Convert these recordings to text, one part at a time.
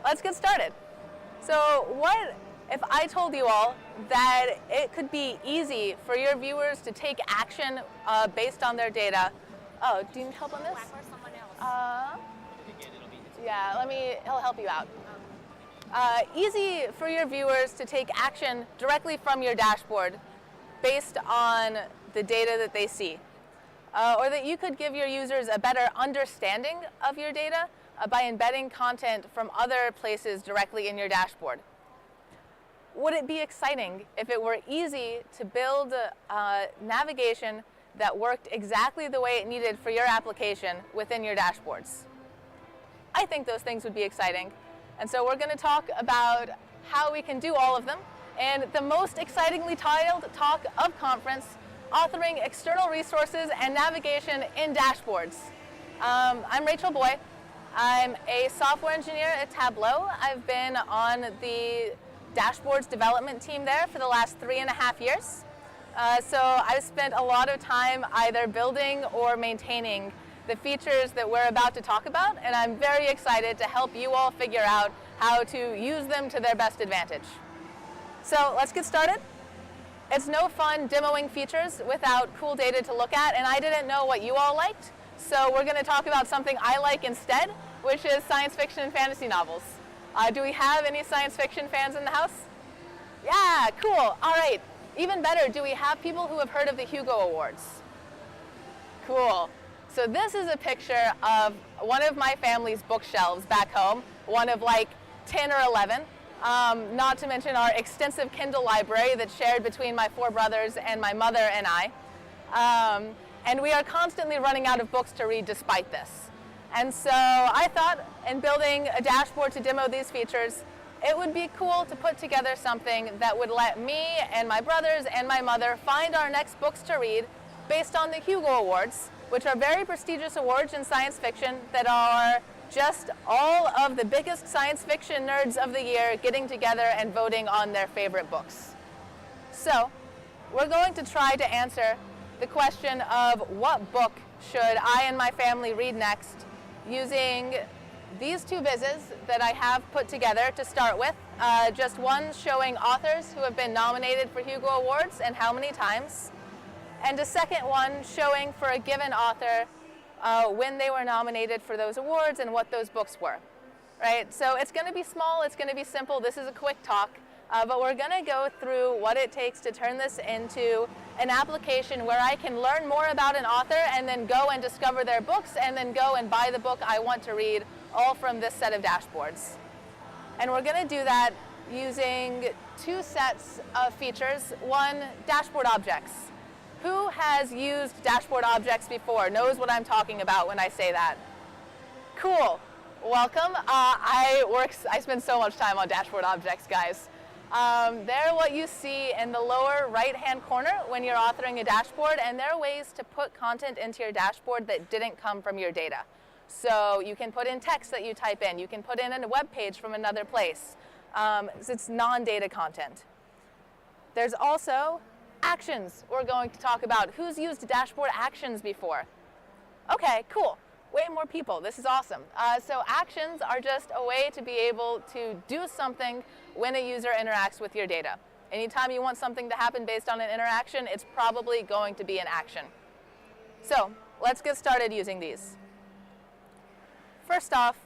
Let's get started. So what if I told you all that it could be easy for your viewers to take action based on their data? Oh, do you need help on this? Yeah, he'll help you out. Easy for your viewers to take action directly from your dashboard based on the data that they see. Or that you could give your users a better understanding of your data by embedding content from other places directly in your dashboard. Would it be exciting if it were easy to build navigation that worked exactly the way it needed for your application within your dashboards? I think those things would be exciting. And so we're going to talk about how we can do all of them. And the most excitingly titled talk of conference, authoring external resources and navigation in dashboards. I'm Rachel Boy. I'm a software engineer at Tableau. I've been on the dashboards development team there for the last 3.5 years. So I've spent a lot of time either building or maintaining the features that we're about to talk about, and I'm very excited to help you all figure out how to use them to their best advantage. So let's get started. It's no fun demoing features without cool data to look at, and I didn't know what you all liked, so we're going to talk about something I like instead, which is science fiction and fantasy novels. Do we have any science fiction fans in the house? Yeah, cool. All right. Even better, do we have people who have heard of the Hugo Awards? Cool. So this is a picture of one of my family's bookshelves back home, one of like 10 or 11. Not to mention our extensive Kindle library that's shared between my 4 brothers and my mother and I. And we are constantly running out of books to read despite this. And so I thought, in building a dashboard to demo these features, it would be cool to put together something that would let me and my brothers and my mother find our next books to read based on the Hugo Awards, which are very prestigious awards in science fiction that are just all of the biggest science fiction nerds of the year getting together and voting on their favorite books. So we're going to try to answer the question of what book should I and my family read next using these 2 vizzes that I have put together to start with. Just one showing authors who have been nominated for Hugo Awards and how many times, and a second one showing for a given author when they were nominated for those awards and what those books were. Right? So it's going to be small, it's going to be simple. This is a quick talk, but we're going to go through what it takes to turn this into an application where I can learn more about an author and then go and discover their books and then go and buy the book I want to read, all from this set of dashboards. And we're going to do that using 2 sets of features. One, dashboard objects. Who has used dashboard objects before, knows what I'm talking about when I say that? Cool. Welcome. I spend so much time on dashboard objects, guys. They're what you see in the lower right-hand corner when you're authoring a dashboard, and they're ways to put content into your dashboard that didn't come from your data. So you can put in text that you type in. You can put in a web page from another place. It's non-data content. There's also actions we're going to talk about. Who's used dashboard actions before? Okay, cool. Way more people. This is awesome. So actions are just a way to be able to do something when a user interacts with your data. Anytime you want something to happen based on an interaction, it's probably going to be an action. So let's get started using these. First off,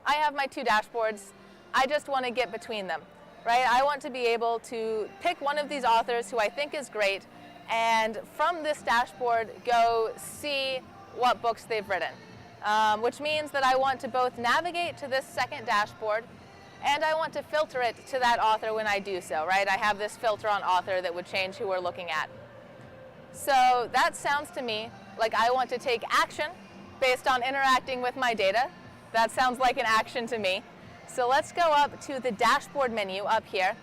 I have my 2 dashboards. I just want to get between them. Right? I want to be able to pick one of these authors who I think is great, and from this dashboard go see what books they've written. Which means that I want to both navigate to this second dashboard, and I want to filter it to that author when I do so. Right? I have this filter on author that would change who we're looking at. So that sounds to me like I want to take action based on interacting with my data. That sounds like an action to me. So let's go up to the dashboard menu up here.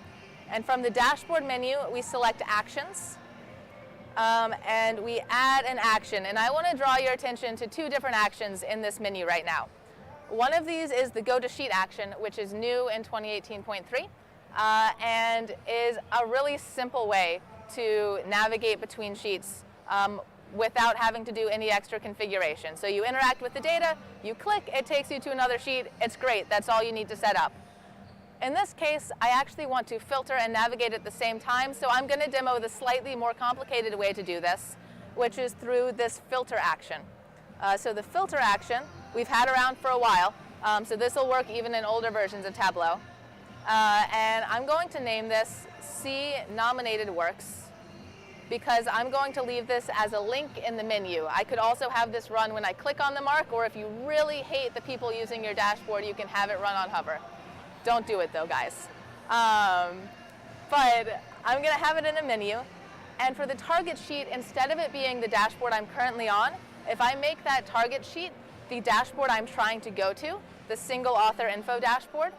And from the dashboard menu, we select actions. And we add an action. And I want to draw your attention to 2 different actions in this menu right now. One of these is the Go to Sheet action, which is new in 2018.3, and is a really simple way to navigate between sheets without having to do any extra configuration. So you interact with the data, you click, it takes you to another sheet. It's great. That's all you need to set up. In this case, I actually want to filter and navigate at the same time, so I'm going to demo the slightly more complicated way to do this, which is through this filter action. So the filter action we've had around for a while, so this will work even in older versions of Tableau. And I'm going to name this See Nominated Works, because I'm going to leave this as a link in the menu. I could also have this run when I click on the mark, or if you really hate the people using your dashboard, you can have it run on hover. Don't do it though, guys. But I'm going to have it in a menu. And for the target sheet, instead of it being the dashboard I'm currently on, if I make that target sheet the dashboard I'm trying to go to, the single author info dashboard,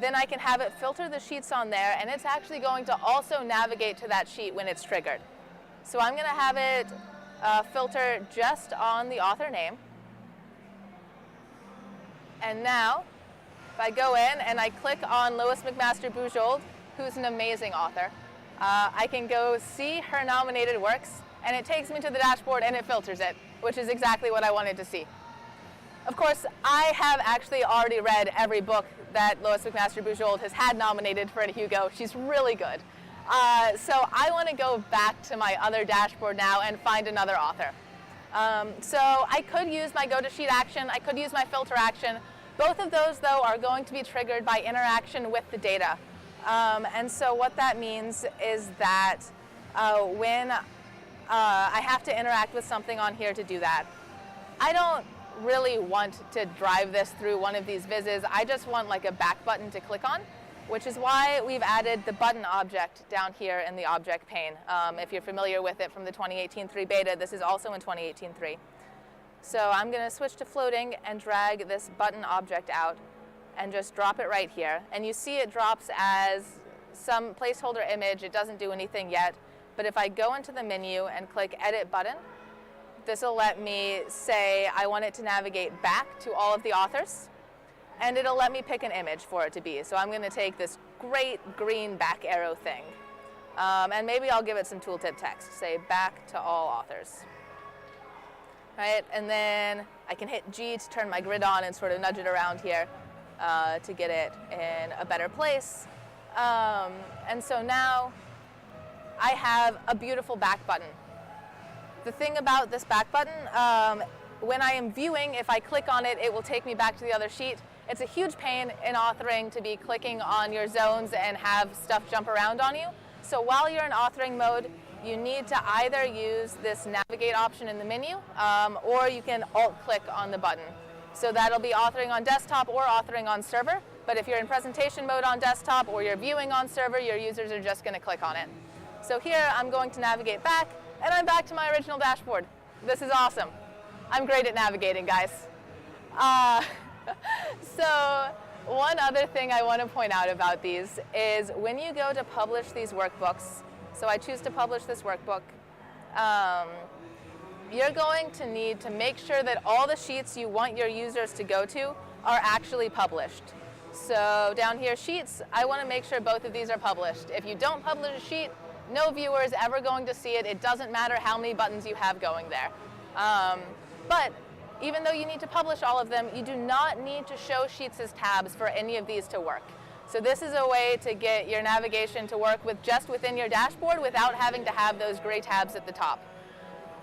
then I can have it filter the sheets on there, and it's actually going to also navigate to that sheet when it's triggered. So I'm going to have it filter just on the author name. And now, if I go in and I click on Lois McMaster-Bujold, who's an amazing author, I can go see her nominated works, and it takes me to the dashboard and it filters it, which is exactly what I wanted to see. Of course, I have actually already read every book that Lois McMaster-Bujold has had nominated for a Hugo. She's really good. So I want to go back to my other dashboard now and find another author. So I could use my go to sheet action, I could use my filter action. Both of those, though, are going to be triggered by interaction with the data. And so what that means is that when I have to interact with something on here to do that, I don't really want to drive this through one of these vizzes. I just want like a back button to click on, which is why we've added the button object down here in the object pane. If you're familiar with it from the 2018-3 beta, this is also in 2018-3. So I'm going to switch to floating and drag this button object out and just drop it right here. And you see it drops as some placeholder image. It doesn't do anything yet. But if I go into the menu and click Edit Button, this will let me say I want it to navigate back to all of the authors. And it'll let me pick an image for it to be. So I'm going to take this great green back arrow thing. And maybe I'll give it some tooltip text. Say back to all authors. Right? And then I can hit G to turn my grid on and sort of nudge it around here to get it in a better place. And so now I have a beautiful back button. The thing about this back button, when I am viewing, if I click on it, it will take me back to the other sheet. It's a huge pain in authoring to be clicking on your zones and have stuff jump around on you. So while you're in authoring mode, you need to either use this navigate option in the menu, or you can alt-click on the button. So that'll be authoring on desktop or authoring on server. But if you're in presentation mode on desktop or you're viewing on server, your users are just going to click on it. So here I'm going to navigate back, and I'm back to my original dashboard. This is awesome. I'm great at navigating, guys. So one other thing I want to point out about these is when you go to publish these workbooks, so I choose to publish this workbook, you're going to need to make sure that all the sheets you want your users to go to are actually published. So down here, sheets, I want to make sure both of these are published. If you don't publish a sheet, no viewer is ever going to see it. It doesn't matter how many buttons you have going there. But even though you need to publish all of them, you do not need to show sheets as tabs for any of these to work. So this is a way to get your navigation to work with just within your dashboard without having to have those gray tabs at the top.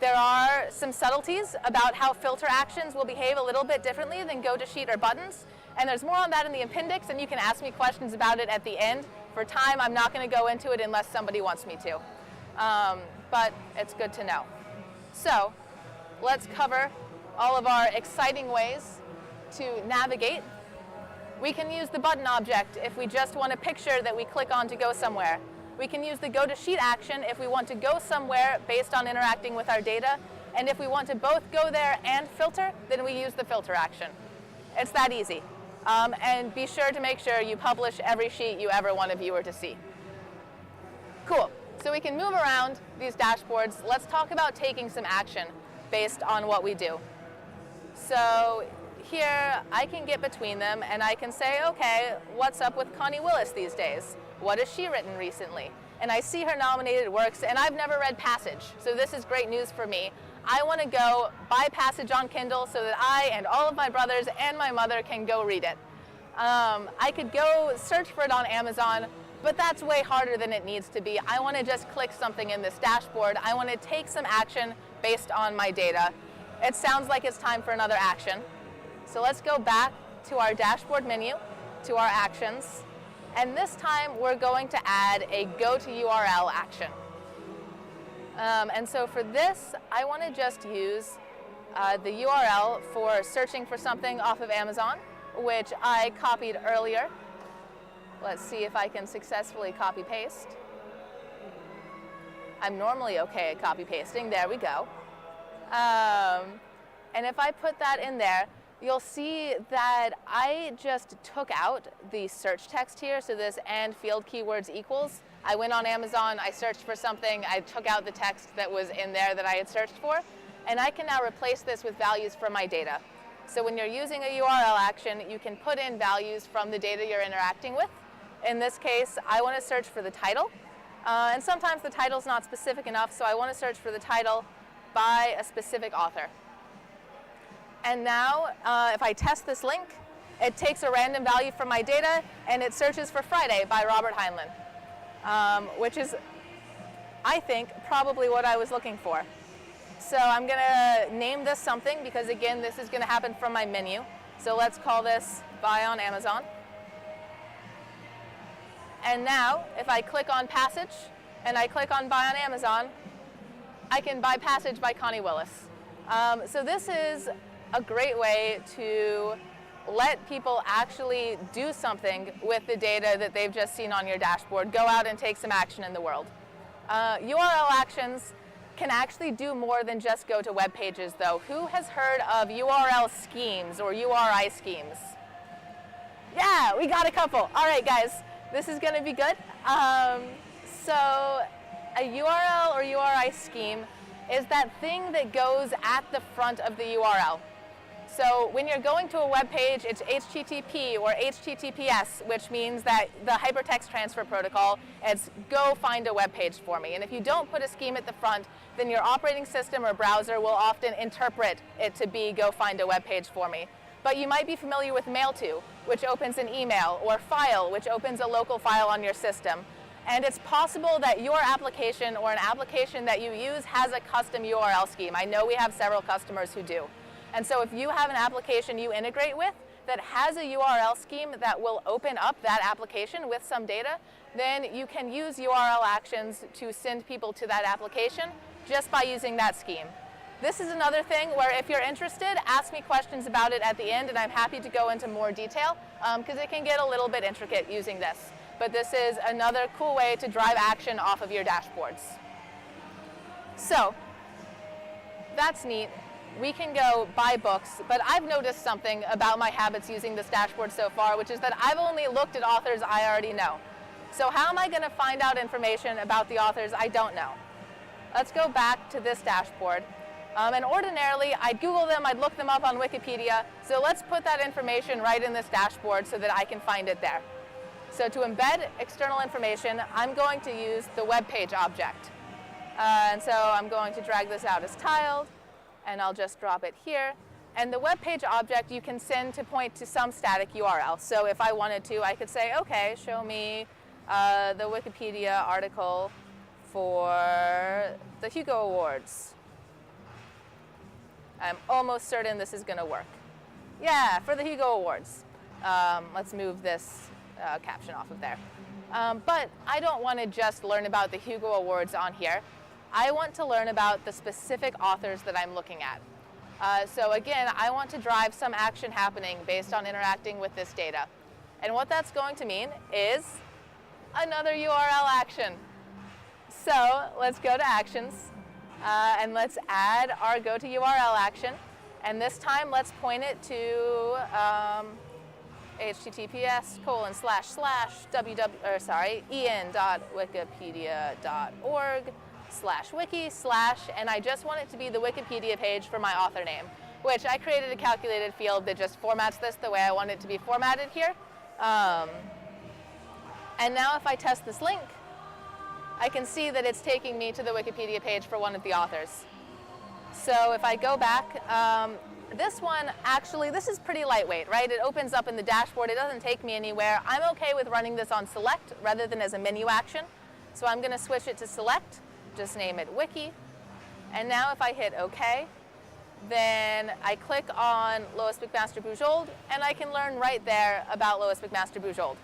There are some subtleties about how filter actions will behave a little bit differently than go to sheet or buttons. And there's more on that in the appendix, and you can ask me questions about it at the end. For time, I'm not going to go into it unless somebody wants me to. But it's good to know. So let's cover all of our exciting ways to navigate. We can use the button object if we just want a picture that we click on to go somewhere. We can use the go to sheet action if we want to go somewhere based on interacting with our data. And if we want to both go there and filter, then we use the filter action. It's that easy. And be sure to make sure you publish every sheet you ever want a viewer to see. Cool. So we can move around these dashboards. Let's talk about taking some action based on what we do. So here I can get between them and I can say, okay, what's up with Connie Willis these days? What has she written recently? And I see her nominated works, and I've never read Passage, so this is great news for me. I want to go buy Passage on Kindle so that I and all of my brothers and my mother can go read it. I could go search for it on Amazon, but that's way harder than it needs to be. I want to just click something in this dashboard. I want to take some action based on my data. It sounds like it's time for another action. So let's go back to our dashboard menu, to our actions, and this time we're going to add a go to URL action. And so for this, I want to just use the URL for searching for something off of Amazon, which I copied earlier. Let's see if I can successfully copy paste. I'm normally okay at copy pasting. There we go. And if I put that in there, you'll see that I just took out the search text here. So this and field keywords equals. I went on Amazon, I searched for something, I took out the text that was in there that I had searched for, and I can now replace this with values from my data. So when you're using a URL action, you can put in values from the data you're interacting with. In this case, I want to search for the title, and sometimes the title's not specific enough, so I want to search for the title by a specific author. And now, if I test this link, it takes a random value from my data, and it searches for Friday by Robert Heinlein. Which is, I think, probably what I was looking for. So I'm going to name this something because, again, this is going to happen from my menu. So let's call this Buy on Amazon. And now, if I click on Passage and I click on Buy on Amazon, I can buy Passage by Connie Willis. So this is a great way to let people actually do something with the data that they've just seen on your dashboard. Go out and take some action in the world. URL actions can actually do more than just go to web pages, though. Who has heard of URL schemes or URI schemes? Yeah, we got a couple. All right, guys, this is going to be good. So a URL or URI scheme is that thing that goes at the front of the URL. So when you're going to a web page, it's HTTP or HTTPS, which means that the hypertext transfer protocol is go find a web page for me. And if you don't put a scheme at the front, then your operating system or browser will often interpret it to be go find a web page for me. But you might be familiar with mail to, which opens an email, or file, which opens a local file on your system. And it's possible that your application or an application that you use has a custom URL scheme. I know we have several customers who do. And so if you have an application you integrate with that has a URL scheme that will open up that application with some data, then you can use URL actions to send people to that application just by using that scheme. This is another thing where if you're interested, ask me questions about it at the end, and I'm happy to go into more detail because it can get a little bit intricate using this. But this is another cool way to drive action off of your dashboards. So that's neat. We can go buy books, but I've noticed something about my habits using this dashboard so far, which is that I've only looked at authors I already know. So how am I going to find out information about the authors I don't know? Let's go back to this dashboard. And ordinarily, I'd Google them, I'd look them up on Wikipedia. So let's put that information right in this dashboard so that I can find it there. So to embed external information, I'm going to use the Webpage object. And so I'm going to drag this out as tiled, and I'll just drop it here. And the Webpage object you can send to point to some static URL. So if I wanted to, I could say, okay, show me the Wikipedia article for the Hugo Awards. I'm almost certain this is going to work. Yeah, for the Hugo Awards. Let's move this caption off of there. But I don't want to just learn about the Hugo Awards on here. I want to learn about the specific authors that I'm looking at. So again, I want to drive some action happening based on interacting with this data. And what that's going to mean is another URL action. So let's go to actions, and let's add our go to URL action. And this time, let's point it to en.wikipedia.org/wiki/ and I just want it to be the Wikipedia page for my author name, which I created a calculated field that just formats this the way I want it to be formatted here. And now if I test this link, I can see that it's taking me to the Wikipedia page for one of the authors. So if I go back, this one, actually, this is pretty lightweight, right? It opens up in the dashboard. It doesn't take me anywhere. I'm okay with running this on select rather than as a menu action. So I'm going to switch it to select, just name it wiki. And now if I hit OK, then I click on Lois McMaster-Bujold, and I can learn right there about Lois McMaster-Bujold.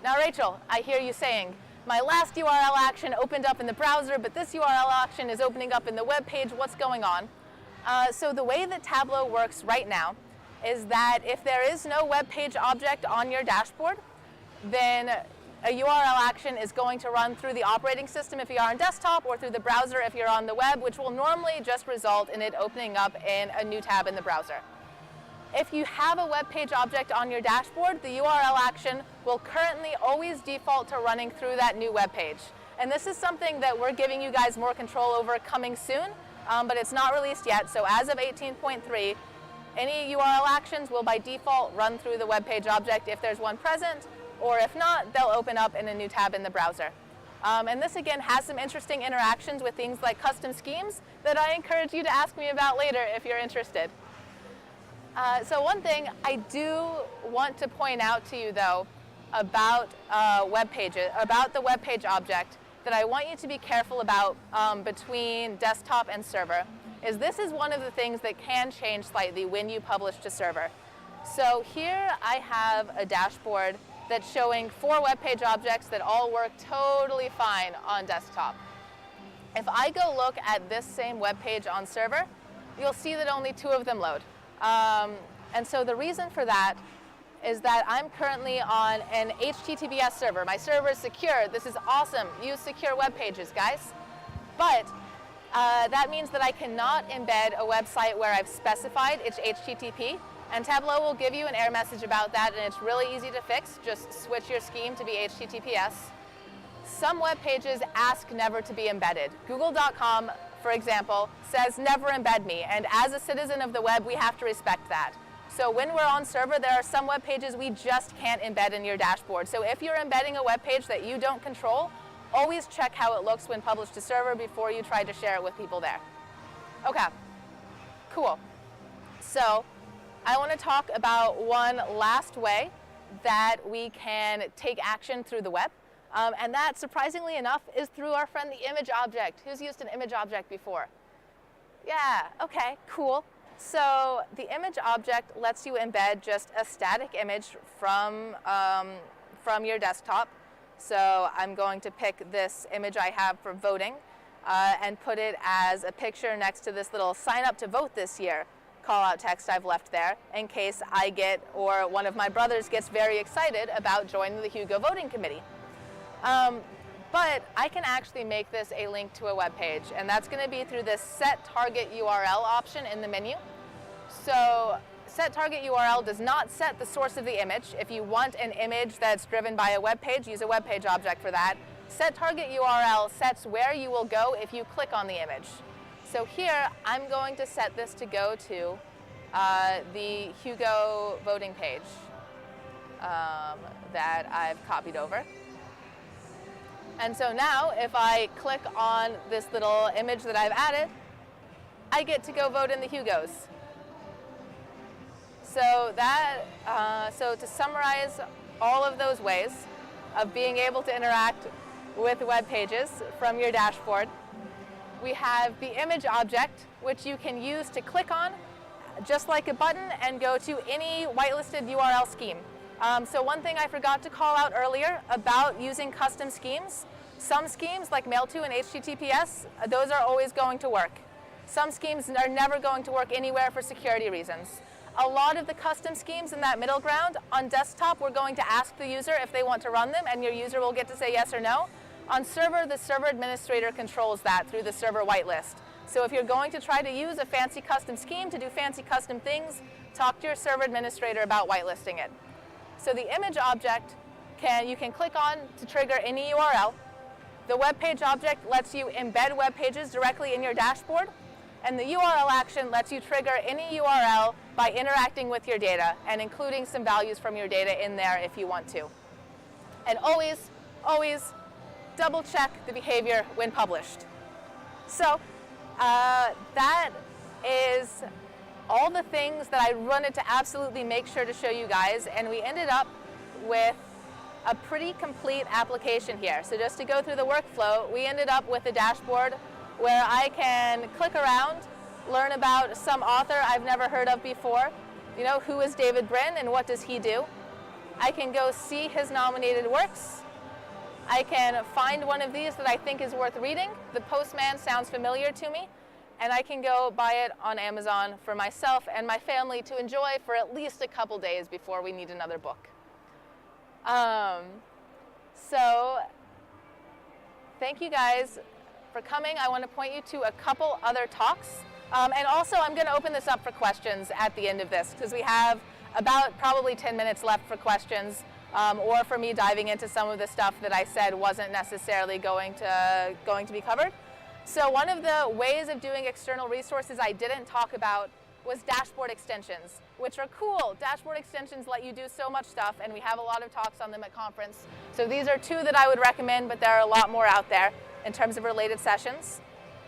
Now, Rachel, I hear you saying, my last URL action opened up in the browser, but this URL action is opening up in the web page. What's going on? So the way that Tableau works right now is that if there is no web page object on your dashboard, then a URL action is going to run through the operating system if you are on desktop, or through the browser if you're on the web, which will normally just result in it opening up in a new tab in the browser. If you have a web page object on your dashboard, the URL action will currently always default to running through that new web page. And this is something that we're giving you guys more control over coming soon, but it's not released yet. So as of 18.3, any URL actions will by default run through the web page object if there's one present, or if not, they'll open up in a new tab in the browser. And this again has some interesting interactions with things like custom schemes that I encourage you to ask me about later if you're interested. So one thing I do want to point out to you though about web pages, about the web page object, that I want you to be careful about between desktop and server, is this is one of the things that can change slightly when you publish to server. So here I have a dashboard that's showing 4 web page objects that all work totally fine on desktop. If I go look at this same web page on server, you'll see that only 2 of them load. And so the reason for that is that I'm currently on an HTTPS server. My server is secure. This is awesome. Use secure web pages, guys. But that means that I cannot embed a website where I've specified it's HTTP. And Tableau will give you an error message about that, and it's really easy to fix. Just switch your scheme to be HTTPS. Some web pages ask never to be embedded. Google.com, for example, says never embed me, and as a citizen of the web, we have to respect that. So when we're on server, there are some web pages we just can't embed in your dashboard. So if you're embedding a web page that you don't control, always check how it looks when published to server before you try to share it with people there. Okay, cool. So I want to talk about one last way that we can take action through the web. And that, surprisingly enough, is through our friend the image object. Who's used an image object before? Yeah, okay, cool. So the image object lets you embed just a static image from your desktop. So I'm going to pick this image I have for voting and put it as a picture next to this little sign up to vote this year call out text I've left there in case I get, or one of my brothers gets very excited about joining the Hugo voting committee. But I can actually make this a link to a web page, and that's going to be through this set target URL option in the menu. So set target URL does not set the source of the image. If you want an image that's driven by a web page, use a web page object for that. Set target URL sets where you will go if you click on the image. So here I'm going to set this to go to the Hugo voting page that I've copied over. And so now if I click on this little image that I've added, I get to go vote in the Hugos. So so to summarize all of those ways of being able to interact with web pages from your dashboard, we have the image object, which you can use to click on just like a button and go to any whitelisted URL scheme. So one thing I forgot to call out earlier about using custom schemes, some schemes like Mail-to and HTTPS, those are always going to work. Some schemes are never going to work anywhere for security reasons. A lot of the custom schemes in that middle ground, on desktop, we're going to ask the user if they want to run them, and your user will get to say yes or no. On server, the server administrator controls that through the server whitelist. So if you're going to try to use a fancy custom scheme to do fancy custom things, talk to your server administrator about whitelisting it. So the image object, you can click on to trigger any URL. The web page object lets you embed web pages directly in your dashboard. And the URL action lets you trigger any URL by interacting with your data and including some values from your data in there if you want to. And always, always double check the behavior when published. So That is all the things that I wanted to absolutely make sure to show you guys, and we ended up with a pretty complete application here. So just to go through the workflow, we ended up with a dashboard where I can click around, learn about some author I've never heard of before. You know, who is David Brin and what does he do? I can go see his nominated works. I can find one of these that I think is worth reading. The Postman sounds familiar to me. And I can go buy it on Amazon for myself and my family to enjoy for at least a couple days before we need another book. So thank you guys for coming. I want to point you to a couple other talks. And also I'm going to open this up for questions at the end of this because we have about probably 10 minutes left for questions or for me diving into some of the stuff that I said wasn't necessarily going to be covered. So one of the ways of doing external resources I didn't talk about was dashboard extensions, which are cool. Dashboard extensions let you do so much stuff, and we have a lot of talks on them at conference. So these are two that I would recommend, but there are a lot more out there in terms of related sessions.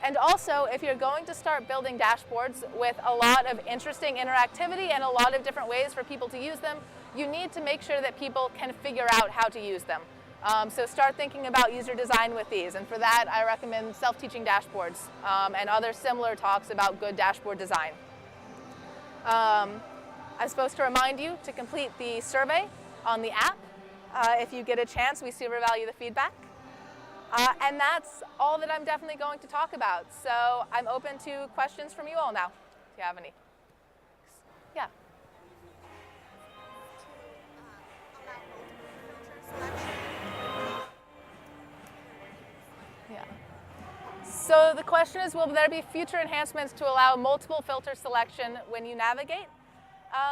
And also, if you're going to start building dashboards with a lot of interesting interactivity and a lot of different ways for people to use them, you need to make sure that people can figure out how to use them. So start thinking about user design with these, and for that I recommend self-teaching dashboards and other similar talks about good dashboard design. I'm supposed to remind you to complete the survey on the app. If you get a chance, we super value the feedback. And that's all that I'm definitely going to talk about. So I'm open to questions from you all now, if you have any. Yeah. Yeah. So the question is, will there be future enhancements to allow multiple filter selection when you navigate?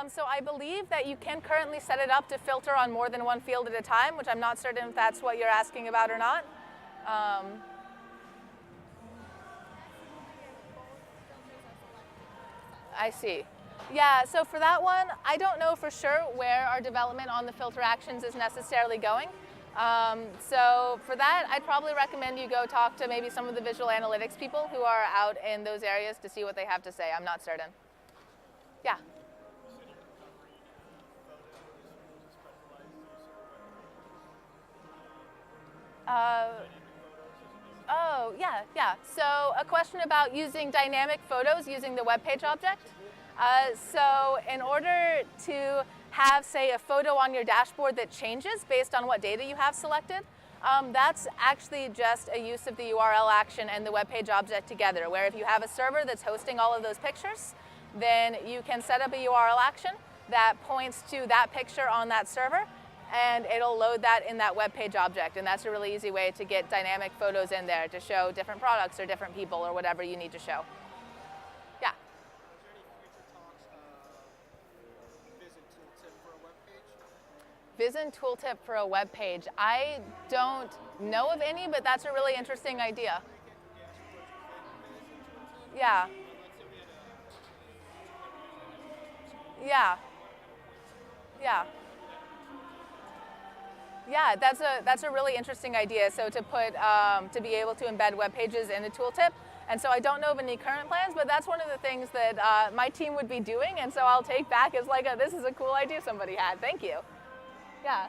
So I believe that you can currently set it up to filter on more than one field at a time, which I'm not certain if that's what you're asking about or not. I see. Yeah, so for that one, I don't know for sure where our development on the filter actions is necessarily going. So for that, I'd probably recommend you go talk to maybe some of the visual analytics people who are out in those areas to see what they have to say. I'm not certain. Yeah. Oh, yeah. So a question about using dynamic photos using the Webpage object. So in order to have, say, a photo on your dashboard that changes based on what data you have selected, that's actually just a use of the URL action and the Webpage object together, where if you have a server that's hosting all of those pictures, then you can set up a URL action that points to that picture on that server, and it'll load that in that Webpage object. And that's a really easy way to get dynamic photos in there to show different products or different people or whatever you need to show. Yeah. Vision tooltip for a web page. I don't know of any, but that's a really interesting idea. Yeah. Yeah. Yeah. Yeah, that's a really interesting idea. So to put to be able to embed web pages in a tooltip. And so I don't know of any current plans, but that's one of the things that my team would be doing. And so I'll take back as like, this is a cool idea somebody had. Thank you. Yeah.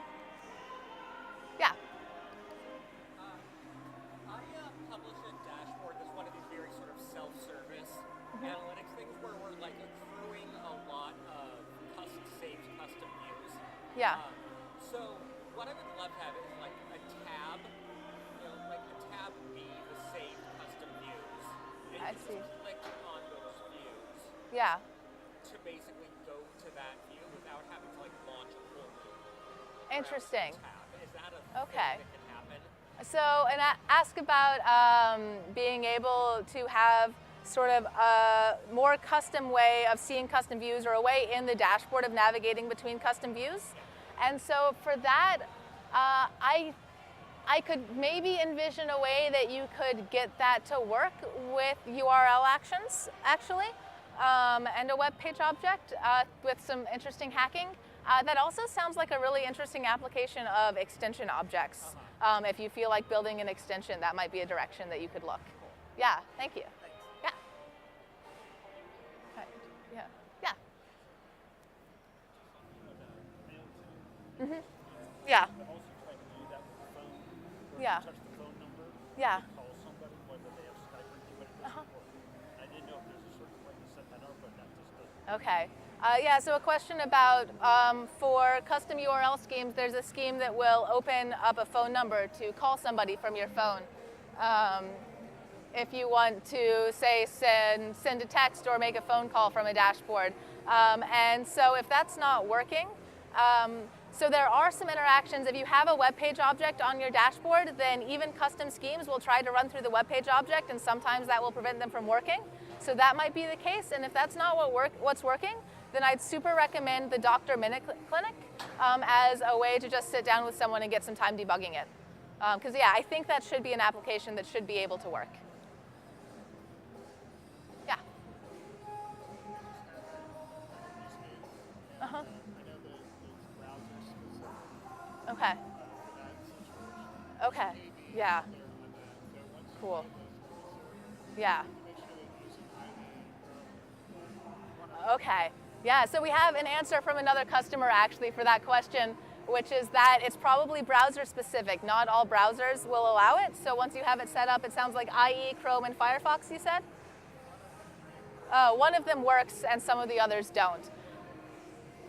Yeah. I publish a dashboard that's one of these very sort of self-service analytics things where we're like accruing a lot of saved custom views. Yeah. So what I would love to have is like a tab, like a tab B with saved custom views. And I you see. just click on those views. Yeah. To basically go to that view without having to like launch a whole new Interesting. tab. Is that a Okay. thing that can happen? So, and ask about being able to have sort of a more custom way of seeing custom views, or a way in the dashboard of navigating between custom views. And so for that, I could maybe envision a way that you could get that to work with URL actions, actually, and a web page object with some interesting hacking. That also sounds like a really interesting application of extension objects. If you feel like building an extension, that might be a direction that you could look. Yeah, thank you. Yeah. Yeah. I've also tried to do that with the phone. Where Yeah. you touch the phone number, Yeah. you call somebody, whether they have Skype or anything, but it doesn't work. I didn't know if there's a certain way to set that up, but that just doesn't. Okay. Yeah, so a question about for custom URL schemes, there's a scheme that will open up a phone number to call somebody from your phone. If you want to, say, send a text or make a phone call from a dashboard. And so if that's not working, so there are some interactions. If you have a web page object on your dashboard, then even custom schemes will try to run through the web page object, and sometimes that will prevent them from working. So that might be the case, and if that's not what's working, then I'd super recommend the Dr. Minute Clinic as a way to just sit down with someone and get some time debugging it. Because yeah, I think that should be an application that should be able to work. Yeah. Uh-huh. I know that there's browser specific Okay. for that situation. Okay. Yeah. They're on that. So once you Cool. get those services, Yeah. make sure they're using Okay. Yeah, so we have an answer from another customer actually for that question, which is that it's probably browser specific. Not all browsers will allow it. So once you have it set up, it sounds like IE, Chrome, and Firefox, you said? One of them works and some of the others don't.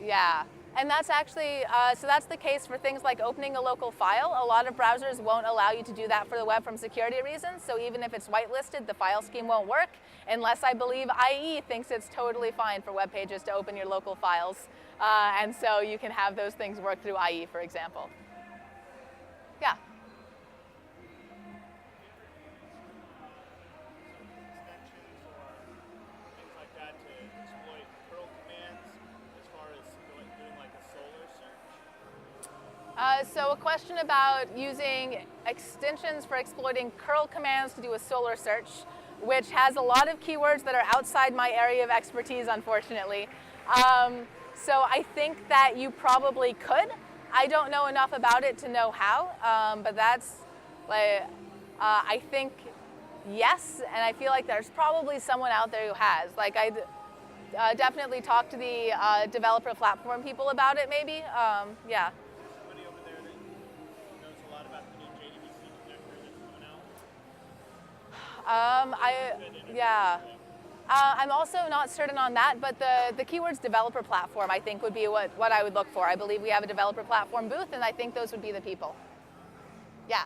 Yeah. And that's actually, so that's the case for things like opening a local file. A lot of browsers won't allow you to do that for the web from security reasons. So even if it's whitelisted, the file scheme won't work unless I believe IE thinks it's totally fine for web pages to open your local files. And so you can have those things work through IE, for example. Yeah. extensions or things like that to exploit curl commands as far as doing like a Solar search? So a question about using extensions for exploiting curl commands to do a Solar search, which has a lot of keywords that are outside my area of expertise, unfortunately. So I think that you probably could. I don't know enough about it to know how, but that's like, I think yes, and I feel like there's probably someone out there who has. Like I definitely talk to the developer platform people about it maybe, yeah. Somebody over there that knows a lot about the new JDBC connector that's coming out? Yeah. I'm also not certain on that, but the keywords developer platform I think would be what I would look for. I believe we have a developer platform booth, and I think those would be the people. Yeah.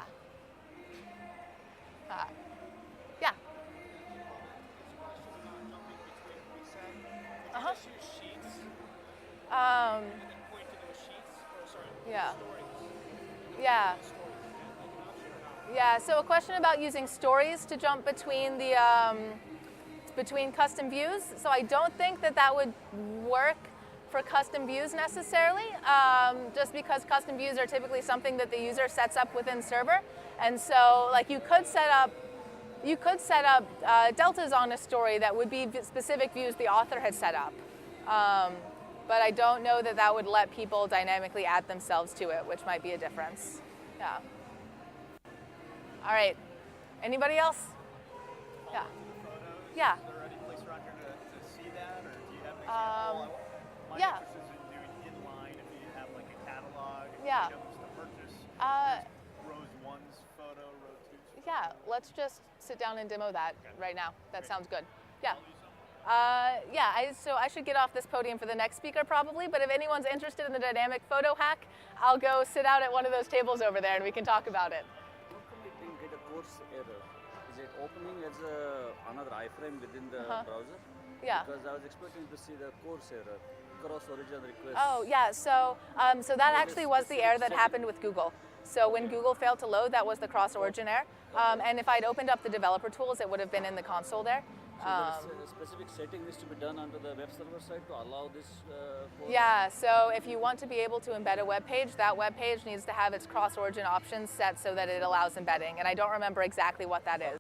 Yeah. Uh-huh. Just use sheets Um, and then point to those sheets, or sorry, Yeah. stories. yeah. Stories. Like an option or not? Yeah, so a question about using stories to jump between the between custom views. So I don't think that that would work for custom views necessarily, just because custom views are typically something that the user sets up within server, and so like you could set up deltas on a story that would be specific views the author had set up. But I don't know that that would let people dynamically add themselves to it, which might be a difference. Yeah. All right. Anybody else? Yeah. Yeah. Is there any place around here to see that, or do you have an example? My yeah. interest is in doing inline if you have like a catalog, if Yeah. you have to purchase. Rows 1's photo, row 2's. Yeah, let's just sit down and demo that right now. That sounds good. Yeah. So I should get off this podium for the next speaker probably, but if anyone's interested in the dynamic photo hack, I'll go sit out at one of those tables over there and we can talk about it. How come it didn't get a course error? Is it opening as another iframe within the browser? Yeah. Because I was expecting to see the course error, cross-origin request. Oh, yeah, so that actually was the error that happened with Google. So when Google failed to load, that was the cross-origin error. And if I'd opened up the developer tools, it would have been in the console there. So there's a specific setting needs to be done under the web server side to allow this course? Yeah, so if you want to be able to embed a web page, that web page needs to have its cross-origin options set so that it allows embedding. And I don't remember exactly what that is.